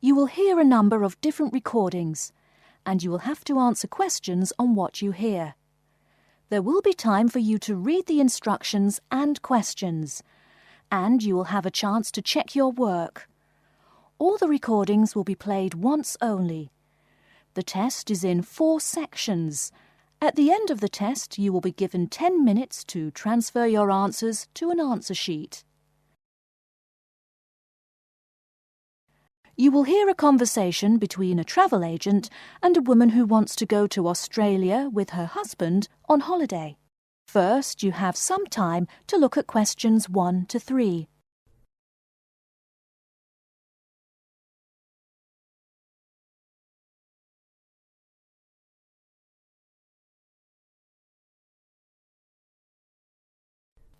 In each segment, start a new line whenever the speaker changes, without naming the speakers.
You will hear a number of different recordings, and you will have to answer questions on what you hear. There will be time for you to read the instructions and questions, and you will have a chance to check your work. All the recordings will be played once only. The test is in 4 sections. At the end of the test, you will be given 10 minutes to transfer your answers to an answer sheet. You will hear a conversation between a travel agent and a woman who wants to go to Australia with her husband on holiday. First, you have some time to look at questions 1 to 3.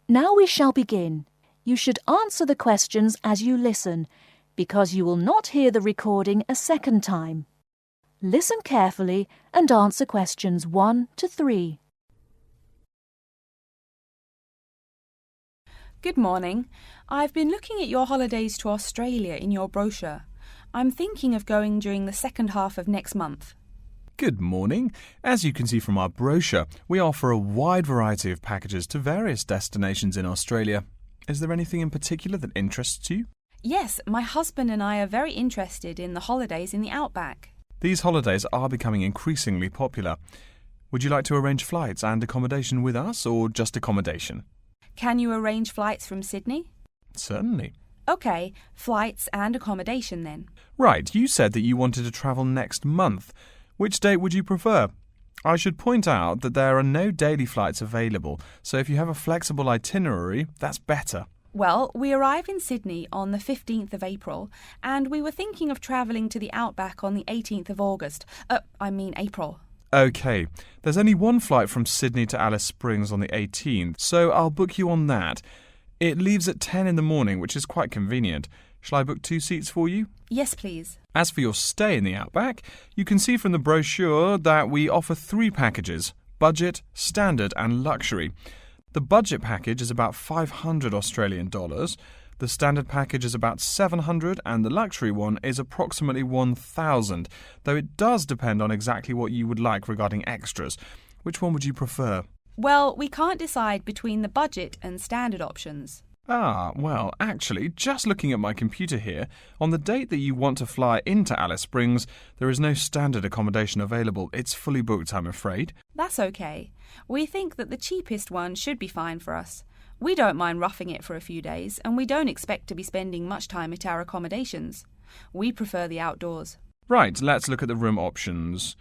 Now we shall begin. You should answer the questions as you listen, because you will not hear the recording a second time. Listen carefully and answer questions 1 to 3.
Good morning. I've been looking at your holidays to Australia in your brochure. I'm thinking of going during the second half of next month.
Good morning. As you can see from our brochure, we offer a wide variety of packages to various destinations in Australia. Is there anything in particular that interests you?
Yes, my husband and I are very interested in the holidays in the outback.
These holidays are becoming increasingly popular. Would you like to arrange flights and accommodation with us, or just accommodation?
Can you arrange flights from Sydney?
Certainly.
OK, flights and accommodation then.
Right, you said that you wanted to travel next month. Which date would you prefer? I should point out that there are no daily flights available, so if you have a flexible itinerary, that's better.
Well, we arrive in Sydney on the 15th of April, and we were thinking of travelling to the outback on the 18th of August. April.
OK, there's only one flight from Sydney to Alice Springs on the 18th, so I'll book you on that. It leaves at 10 in the morning, which is quite convenient. Shall I book 2 seats for you?
Yes, please.
As for your stay in the outback, you can see from the brochure that we offer 3 packages: budget, standard and luxury. The budget package is about $500 Australian dollars, the standard package is about $700 and the luxury one is approximately $1,000, though it does depend on exactly what you would like regarding extras. Which one would you prefer?
Well, we can't decide between the budget and standard options.
Well, actually, just looking at my computer here, on the date that you want to fly into Alice Springs, there is no standard accommodation available. It's fully booked, I'm afraid.
That's okay. We think that the cheapest one should be fine for us. We don't mind roughing it for a few days, and we don't expect to be spending much time at our accommodations. We prefer the outdoors.
Right, let's look at the room options.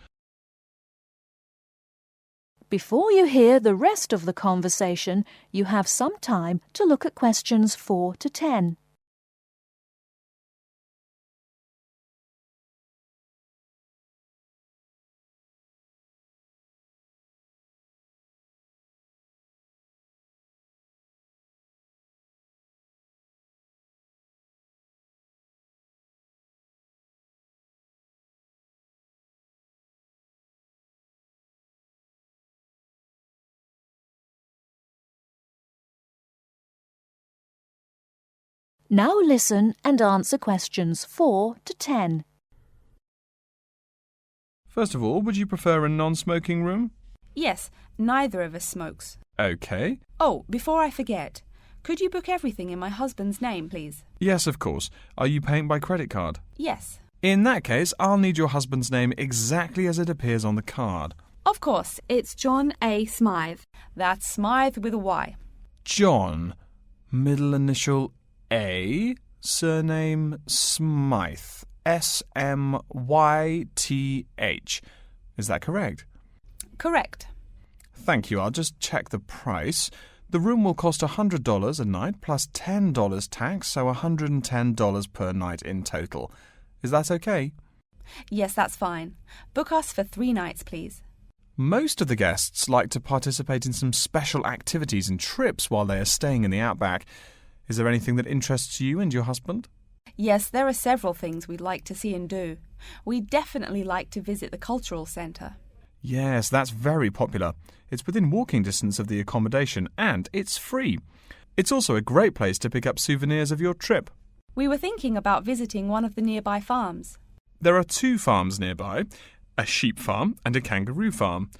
Before you hear the rest of the conversation, you have some time to look at questions 4 to 10. Now listen and answer questions 4 to 10.
First of all, would you prefer a non-smoking room?
Yes, neither of us smokes.
OK.
Oh, before I forget, could you book everything in my husband's name, please?
Yes, of course. Are you paying by credit card?
Yes.
In that case, I'll need your husband's name exactly as it appears on the card.
Of course, it's John A. Smythe. That's Smythe with a Y.
John, middle initial A, surname Smythe, S-M-Y-T-H. Is that correct?
Correct.
Thank you. I'll just check the price. The room will cost $100 a night plus $10 tax, so $110 per night in total. Is that okay?
Yes, that's fine. Book us for 3 nights, please.
Most of the guests like to participate in some special activities and trips while they are staying in the outback. Is there anything that interests you and your husband?
Yes, there are several things we'd like to see and do. We'd definitely like to visit the cultural centre.
Yes, that's very popular. It's within walking distance of the accommodation and it's free. It's also a great place to pick up souvenirs of your trip.
We were thinking about visiting one of the nearby farms.
There are 2 farms nearby, a sheep farm and a kangaroo farm.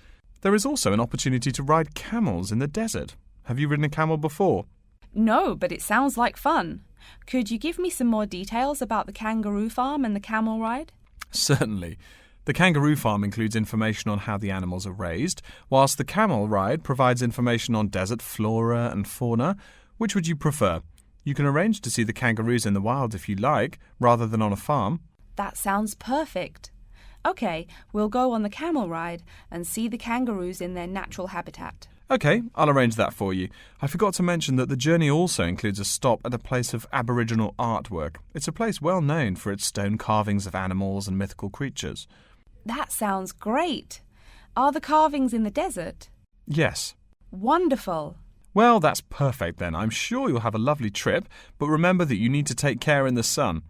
There is also an opportunity to ride camels in the desert. Have you ridden a camel before?
No, but it sounds like fun. Could you give me some more details about the kangaroo farm and the camel ride?
Certainly. The kangaroo farm includes information on how the animals are raised, whilst the camel ride provides information on desert flora and fauna. Which would you prefer? You can arrange to see the kangaroos in the wild if you like, rather than on a farm.
That sounds perfect. OK, we'll go on the camel ride and see the kangaroos in their natural habitat.
OK, I'll arrange that for you. I forgot to mention that the journey also includes a stop at a place of Aboriginal artwork. It's a place well known for its stone carvings of animals and mythical creatures.
That sounds great. Are the carvings in the desert?
Yes.
Wonderful.
Well, that's perfect then. I'm sure you'll have a lovely trip, but remember that you need to take care in the sun.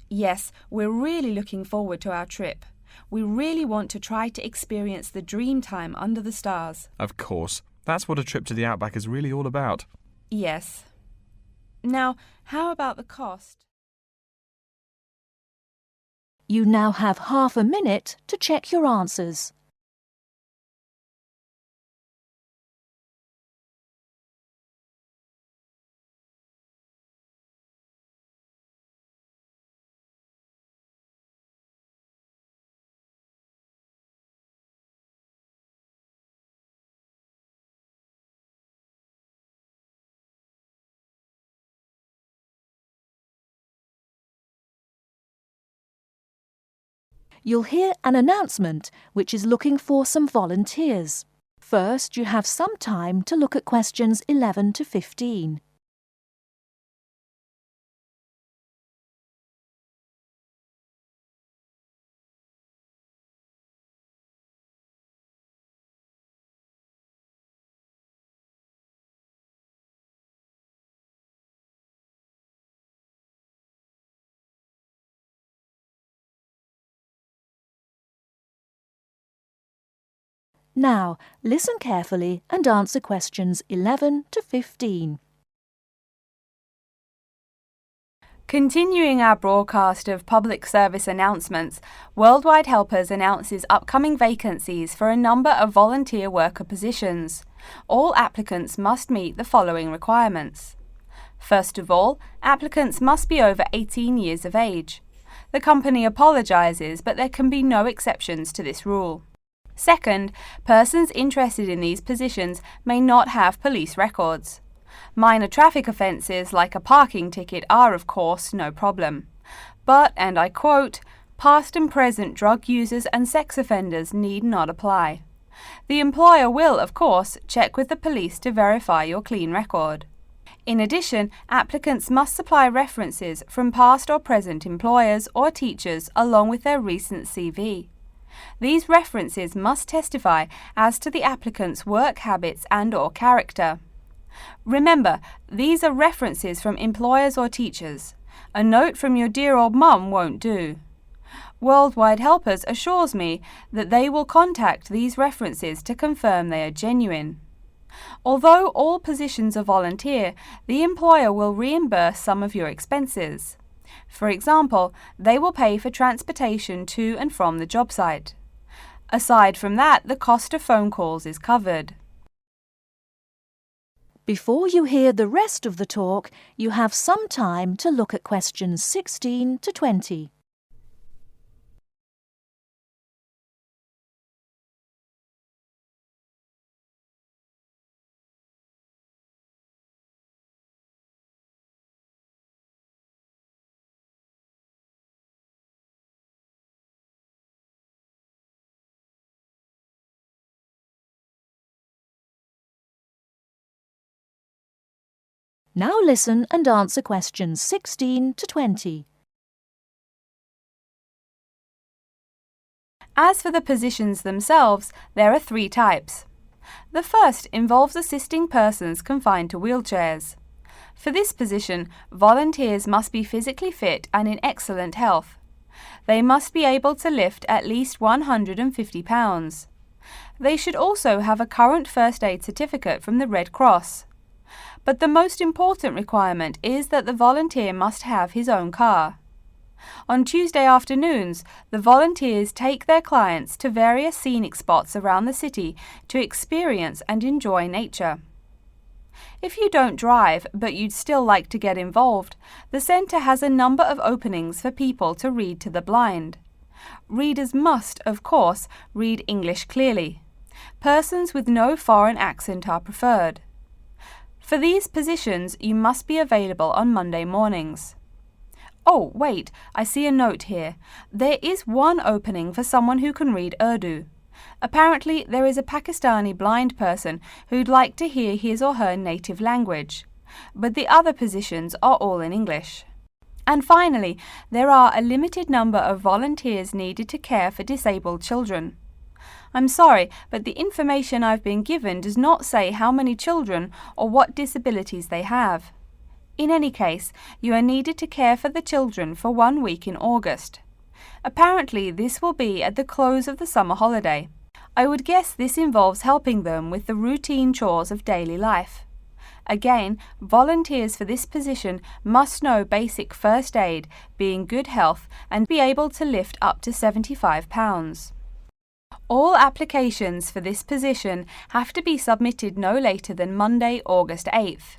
Yes, we're really looking forward to our trip. We really want to try to experience the dream time under the stars.
Of course. That's what a trip to the outback is really all about.
Yes. Now, how about the cost?
You now have half a minute to check your answers. You'll hear an announcement which is looking for some volunteers. First, you have some time to look at questions 11 to 15. Now, listen carefully and answer questions 11 to 15.
Continuing our broadcast of public service announcements, Worldwide Helpers announces upcoming vacancies for a number of volunteer worker positions. All applicants must meet the following requirements. First of all, applicants must be over 18 years of age. The company apologises, but there can be no exceptions to this rule. Second, persons interested in these positions may not have police records. Minor traffic offences like a parking ticket are, of course, no problem. But, and I quote, past and present drug users and sex offenders need not apply. The employer will, of course, check with the police to verify your clean record. In addition, applicants must supply references from past or present employers or teachers along with their recent CV. These references must testify as to the applicant's work habits and/or character. Remember, these are references from employers or teachers. A note from your dear old mum won't do. Worldwide Helpers assures me that they will contact these references to confirm they are genuine. Although all positions are volunteer, the employer will reimburse some of your expenses. For example, they will pay for transportation to and from the job site. Aside from that, the cost of phone calls is covered.
Before you hear the rest of the talk, you have some time to look at questions 16 to 20. Now listen and answer questions 16 to 20.
As for the positions themselves, there are 3 types. The first involves assisting persons confined to wheelchairs. For this position, volunteers must be physically fit and in excellent health. They must be able to lift at least 150 pounds. They should also have a current first aid certificate from the Red Cross. But the most important requirement is that the volunteer must have his own car. On Tuesday afternoons, the volunteers take their clients to various scenic spots around the city to experience and enjoy nature. If you don't drive, but you'd still like to get involved, the centre has a number of openings for people to read to the blind. Readers must, of course, read English clearly. Persons with no foreign accent are preferred. For these positions, you must be available on Monday mornings. Oh, wait, I see a note here. There is one opening for someone who can read Urdu. Apparently, there is a Pakistani blind person who'd like to hear his or her native language, but the other positions are all in English. And finally, there are a limited number of volunteers needed to care for disabled children. I'm sorry, but the information I've been given does not say how many children or what disabilities they have. In any case, you are needed to care for the children for 1 week in August. Apparently, this will be at the close of the summer holiday. I would guess this involves helping them with the routine chores of daily life. Again, volunteers for this position must know basic first aid, be in good health, and be able to lift up to 75 pounds. All applications for this position have to be submitted no later than Monday, August 8th.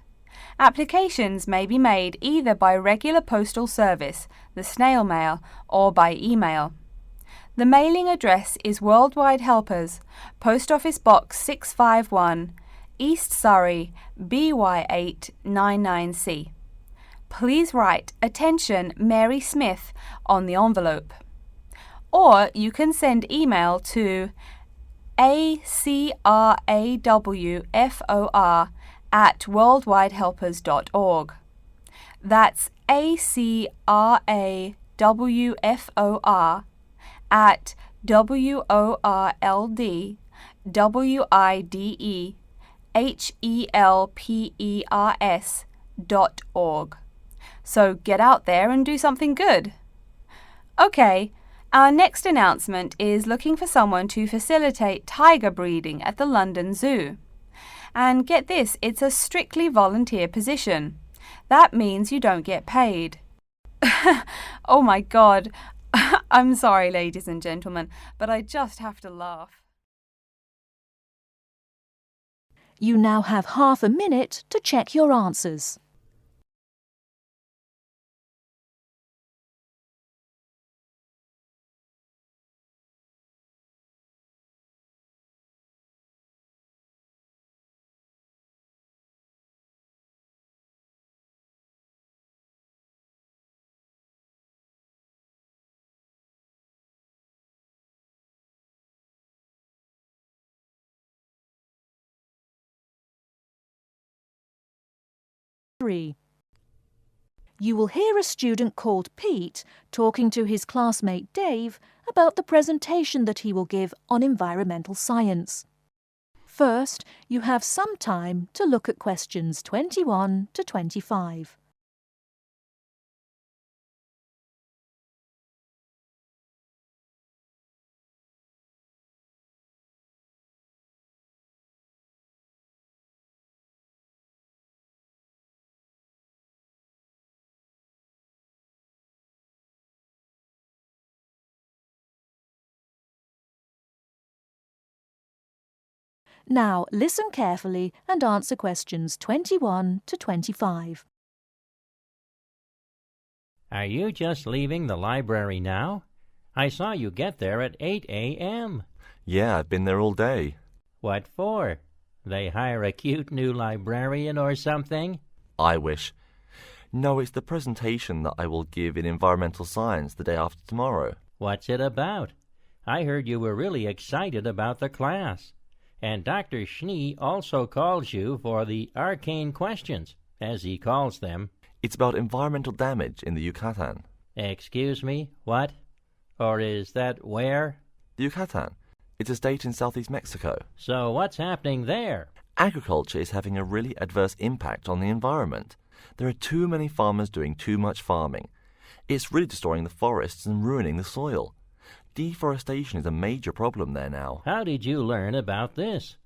Applications may be made either by regular postal service, the snail mail, or by email. The mailing address is Worldwide Helpers, Post Office Box 651, East Surrey, BY8 99C. Please write "Attention Mary Smith" on the envelope. Or you can send email to acrawfor@worldwidehelpers.org. That's acrawfor@worldwidehelpers.org. So get out there and do something good. Okay. Our next announcement is looking for someone to facilitate tiger breeding at the London Zoo. And get this, it's a strictly volunteer position. That means you don't get paid. Oh my God. I'm sorry, ladies and gentlemen, but I just have to laugh.
You now have half a minute to check your answers. You will hear a student called Pete talking to his classmate Dave about the presentation that he will give on environmental science. First, you have some time to look at questions 21 to 25. Now listen carefully and answer questions 21 to 25.
Are you just leaving the library now? I saw you get there at 8 a.m.
Yeah, I've been there all day.
What for? They hire a cute new librarian or something?
I wish. No, it's the presentation that I will give in environmental science the day after tomorrow.
What's it about? I heard you were really excited about the class. And Dr. Schnee also calls you for the arcane questions, as he calls them.
It's about environmental damage in the Yucatan.
Excuse me, what? Or is that where?
The Yucatan. It's a state in southeast Mexico.
So what's happening there?
Agriculture is having a really adverse impact on the environment. There are too many farmers doing too much farming. It's really destroying the forests and ruining the soil. Deforestation is a major problem there now.
How did you learn about this?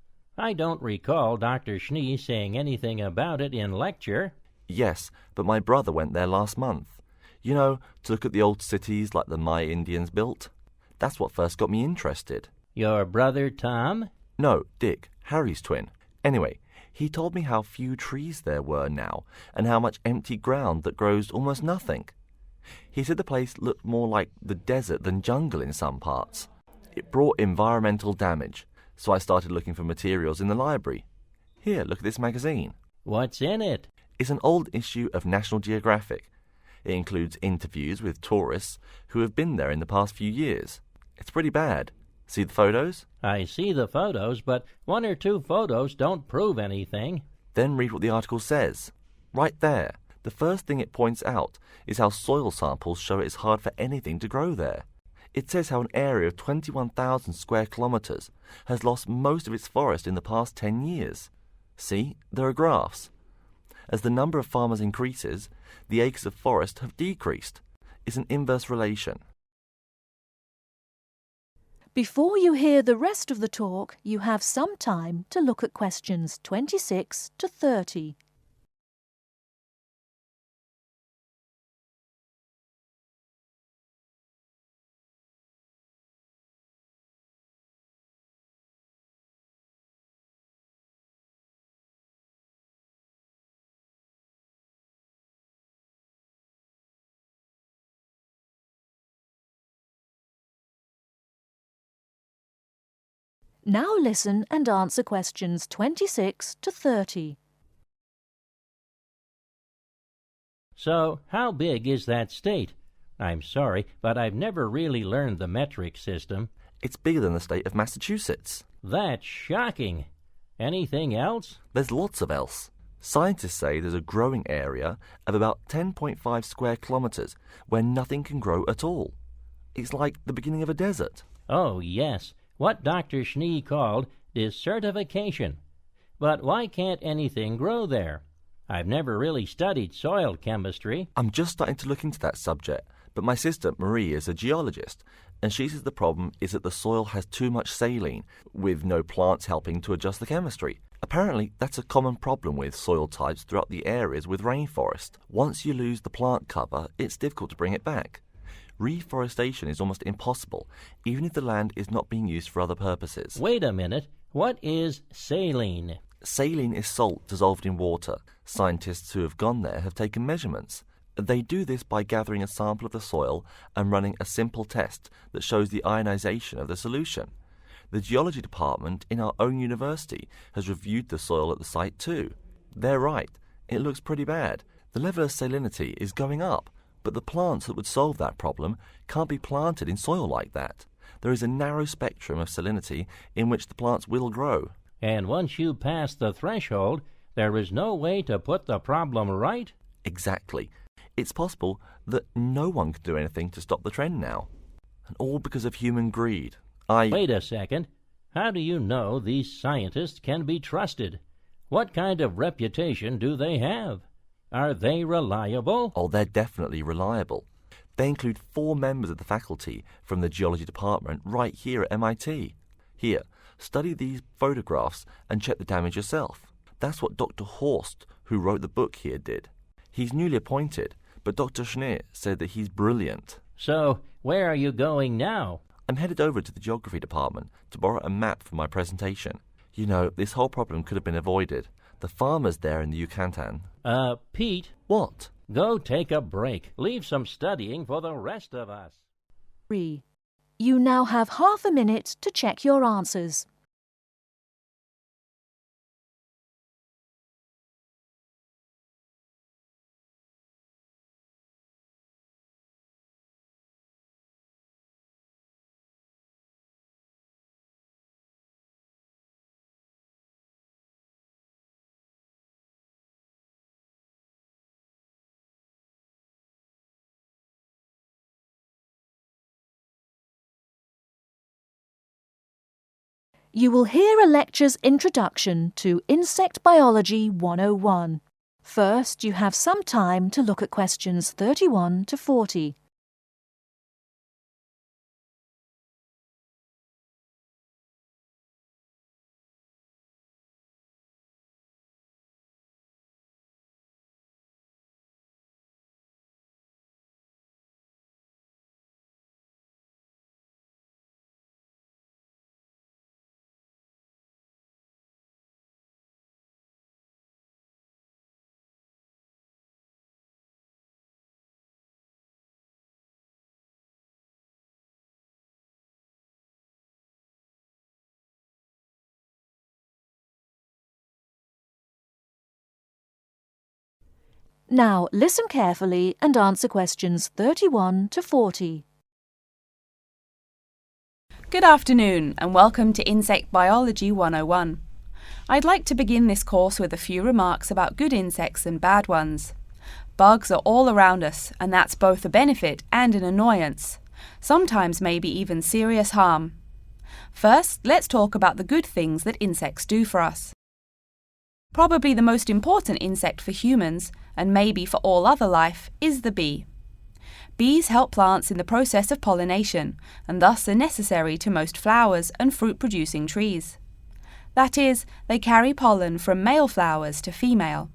I don't recall Dr. Schnee saying anything about it in lecture.
Yes, but my brother went there last month. You know, to look at the old cities like the Maya Indians built. That's what first got me interested.
Your brother Tom?
No, Dick, Harry's twin. Anyway, he told me how few trees there were now, and how much empty ground that grows almost nothing. He said the place looked more like the desert than jungle in some parts. It brought environmental damage, so I started looking for materials in the library. Here, look at this magazine.
What's in it?
It's an old issue of National Geographic. It includes interviews with tourists who have been there in the past few years. It's pretty bad. See the photos?
I see the photos, but one or two photos don't prove anything.
Then read what the article says. Right there. The first thing it points out is how soil samples show it's hard for anything to grow there. It says how an area of 21,000 square kilometres has lost most of its forest in the past 10 years. See, there are graphs. As the number of farmers increases, the acres of forest have decreased. It's an inverse relation.
Before you hear the rest of the talk, you have some time to look at questions 26 to 30. Now listen and answer questions 26 to 30.
So, how big is that state? I'm sorry, but I've never really learned the metric system.
It's bigger than the state of Massachusetts.
That's shocking. Anything else?
There's lots of else. Scientists say there's a growing area of about 10.5 square kilometres where nothing can grow at all. It's like the beginning of a desert.
Oh, yes. What Dr. Schnee called desertification. But why can't anything grow there? I've never really studied soil chemistry.
I'm just starting to look into that subject, but my sister Marie is a geologist, and she says the problem is that the soil has too much saline, with no plants helping to adjust the chemistry. Apparently, that's a common problem with soil types throughout the areas with rainforest. Once you lose the plant cover, it's difficult to bring it back. Reforestation is almost impossible, even if the land is not being used for other purposes.
Wait a minute. What is saline?
Saline is salt dissolved in water. Scientists who have gone there have taken measurements. They do this by gathering a sample of the soil and running a simple test that shows the ionization of the solution. The geology department in our own university has reviewed the soil at the site too. They're right. It looks pretty bad. The level of salinity is going up. But the plants that would solve that problem can't be planted in soil like that. There is a narrow spectrum of salinity in which the plants will grow.
And once you pass the threshold, there is no way to put the problem right?
Exactly. It's possible that no one can do anything to stop the trend now. And all because of human greed.
Wait a second. How do you know these scientists can be trusted? What kind of reputation do they have? Are they reliable?
Oh, they're definitely reliable. They include 4 members of the faculty from the geology department right here at MIT. Here, study these photographs and check the damage yourself. That's what Dr. Horst, who wrote the book here, did. He's newly appointed, but Dr. Schnee said that he's brilliant.
So, where are you going now?
I'm headed over to the geography department to borrow a map for my presentation. You know, this whole problem could have been avoided. The farmers there in the Yucatan.
Pete.
What?
Go take a break. Leave some studying for the rest of us.
3. You now have half a minute to check your answers. You will hear a lecture's introduction to Insect Biology 101. First, you have some time to look at questions 31 to 40. Now listen carefully and answer questions 31 to 40.
Good afternoon and welcome to Insect Biology 101. I'd like to begin this course with a few remarks about good insects and bad ones. Bugs are all around us, and that's both a benefit and an annoyance, sometimes maybe even serious harm. First, let's talk about the good things that insects do for us. Probably the most important insect for humans, and maybe for all other life, is the bee. Bees help plants in the process of pollination, and thus are necessary to most flowers and fruit-producing trees. That is, they carry pollen from male flowers to female.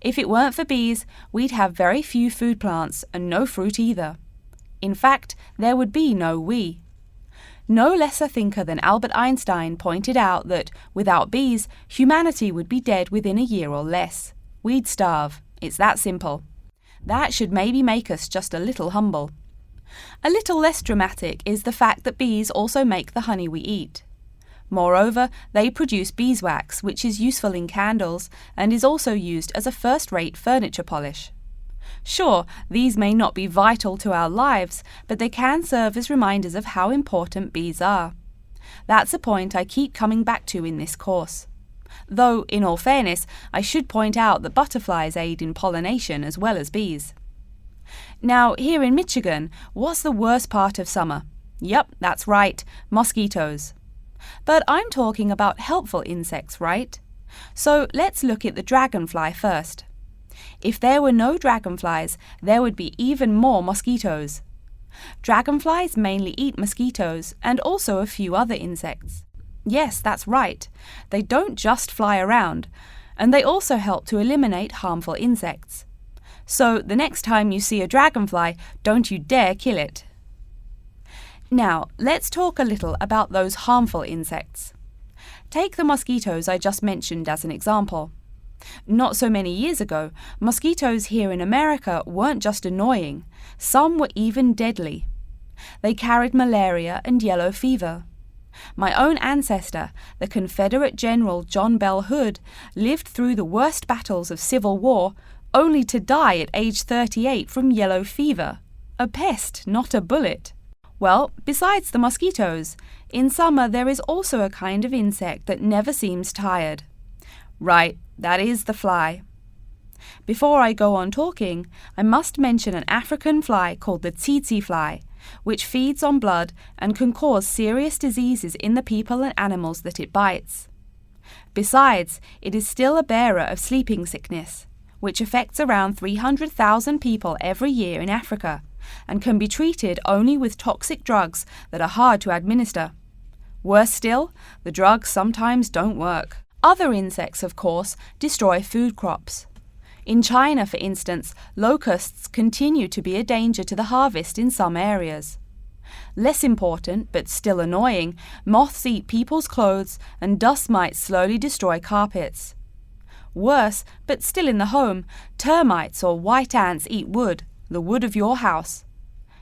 If it weren't for bees, we'd have very few food plants and no fruit either. In fact, there would be no we. No less a thinker than Albert Einstein pointed out that, without bees, humanity would be dead within a year or less. We'd starve. It's that simple. That should maybe make us just a little humble. A little less dramatic is the fact that bees also make the honey we eat. Moreover, they produce beeswax, which is useful in candles and is also used as a first-rate furniture polish. Sure, these may not be vital to our lives, but they can serve as reminders of how important bees are. That's a point I keep coming back to in this course. Though, in all fairness, I should point out that butterflies aid in pollination as well as bees. Now, here in Michigan, what's the worst part of summer? Yep, that's right, mosquitoes. But I'm talking about helpful insects, right? So let's look at the dragonfly first. If there were no dragonflies, there would be even more mosquitoes. Dragonflies mainly eat mosquitoes and also a few other insects. Yes, that's right. They don't just fly around, and they also help to eliminate harmful insects. So the next time you see a dragonfly, don't you dare kill it. Now, let's talk a little about those harmful insects. Take the mosquitoes I just mentioned as an example. Not so many years ago, mosquitoes here in America weren't just annoying, some were even deadly. They carried malaria and yellow fever. My own ancestor, the Confederate General John Bell Hood, lived through the worst battles of Civil War, only to die at age 38 from yellow fever. A pest, not a bullet. Well, besides the mosquitoes, in summer there is also a kind of insect that never seems tired. Right, that is the fly. Before I go on talking, I must mention an African fly called the tsetse fly, which feeds on blood and can cause serious diseases in the people and animals that it bites. Besides, it is still a bearer of sleeping sickness, which affects around 300,000 people every year in Africa, and can be treated only with toxic drugs that are hard to administer. Worse still, the drugs sometimes don't work. Other insects, of course, destroy food crops. In China, for instance, locusts continue to be a danger to the harvest in some areas. Less important, but still annoying, moths eat people's clothes and dust mites slowly destroy carpets. Worse, but still in the home, termites or white ants eat wood, the wood of your house.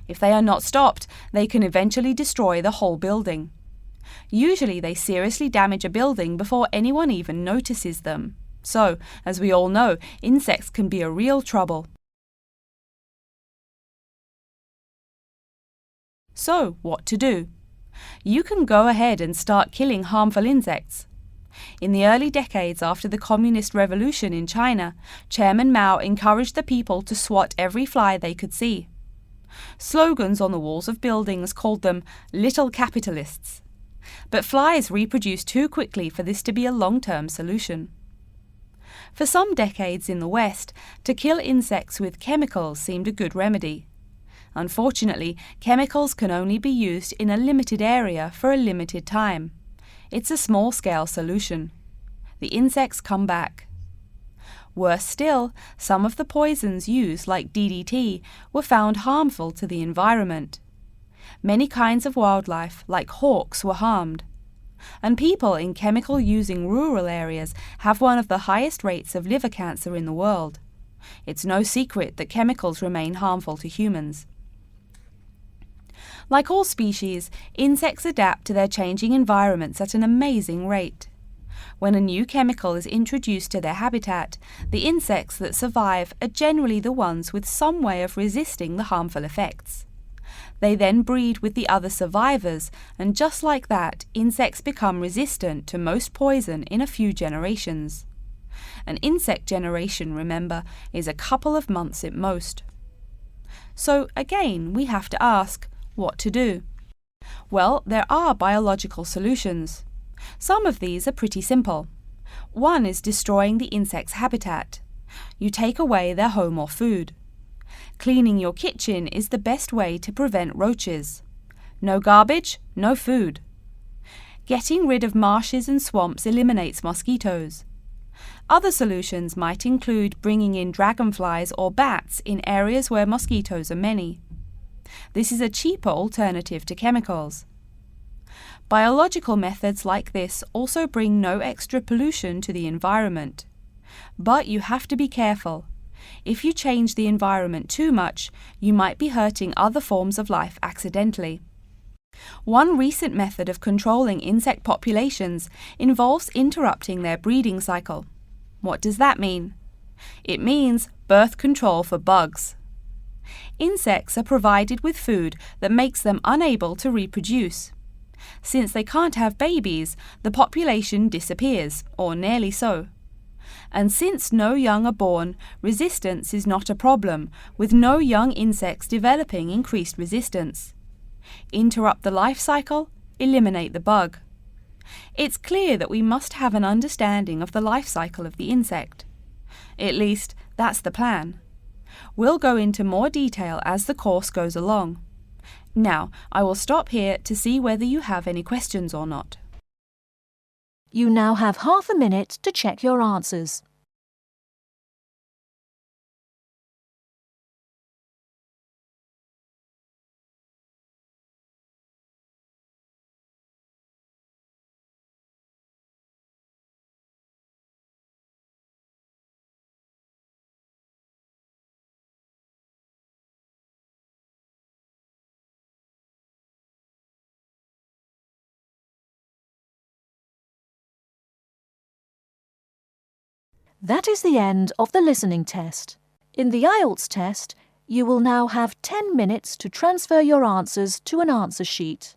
If they are not stopped, they can eventually destroy the whole building. Usually they seriously damage a building before anyone even notices them. So, as we all know, insects can be a real trouble. So, what to do? You can go ahead and start killing harmful insects. In the early decades after the Communist Revolution in China, Chairman Mao encouraged the people to swat every fly they could see. Slogans on the walls of buildings called them "little capitalists." But flies reproduce too quickly for this to be a long-term solution. For some decades in the West, to kill insects with chemicals seemed a good remedy. Unfortunately, chemicals can only be used in a limited area for a limited time. It's a small-scale solution. The insects come back. Worse still, some of the poisons used, like DDT, were found harmful to the environment. Many kinds of wildlife, like hawks, were harmed. And people in chemical-using rural areas have one of the highest rates of liver cancer in the world. It's no secret that chemicals remain harmful to humans. Like all species, insects adapt to their changing environments at an amazing rate. When a new chemical is introduced to their habitat, the insects that survive are generally the ones with some way of resisting the harmful effects. They then breed with the other survivors, and just like that, insects become resistant to most poison in a few generations. An insect generation, remember, is a couple of months at most. So again, we have to ask, what to do? Well, there are biological solutions. Some of these are pretty simple. One is destroying the insect's habitat. You take away their home or food. Cleaning your kitchen is the best way to prevent roaches. No garbage, no food. Getting rid of marshes and swamps eliminates mosquitoes. Other solutions might include bringing in dragonflies or bats in areas where mosquitoes are many. This is a cheaper alternative to chemicals. Biological methods like this also bring no extra pollution to the environment. But you have to be careful. If you change the environment too much, you might be hurting other forms of life accidentally. One recent method of controlling insect populations involves interrupting their breeding cycle. What does that mean? It means birth control for bugs. Insects are provided with food that makes them unable to reproduce. Since they can't have babies, the population disappears, or nearly so. And since no young are born, resistance is not a problem, with no young insects developing increased resistance. Interrupt the life cycle, eliminate the bug. It's clear that we must have an understanding of the life cycle of the insect. At least, that's the plan. We'll go into more detail as the course goes along. Now, I will stop here to see whether you have any questions or not.
You now have half a minute to check your answers. That is the end of the listening test. In the Ielts test, you will now have 10 minutes to transfer your answers to an answer sheet.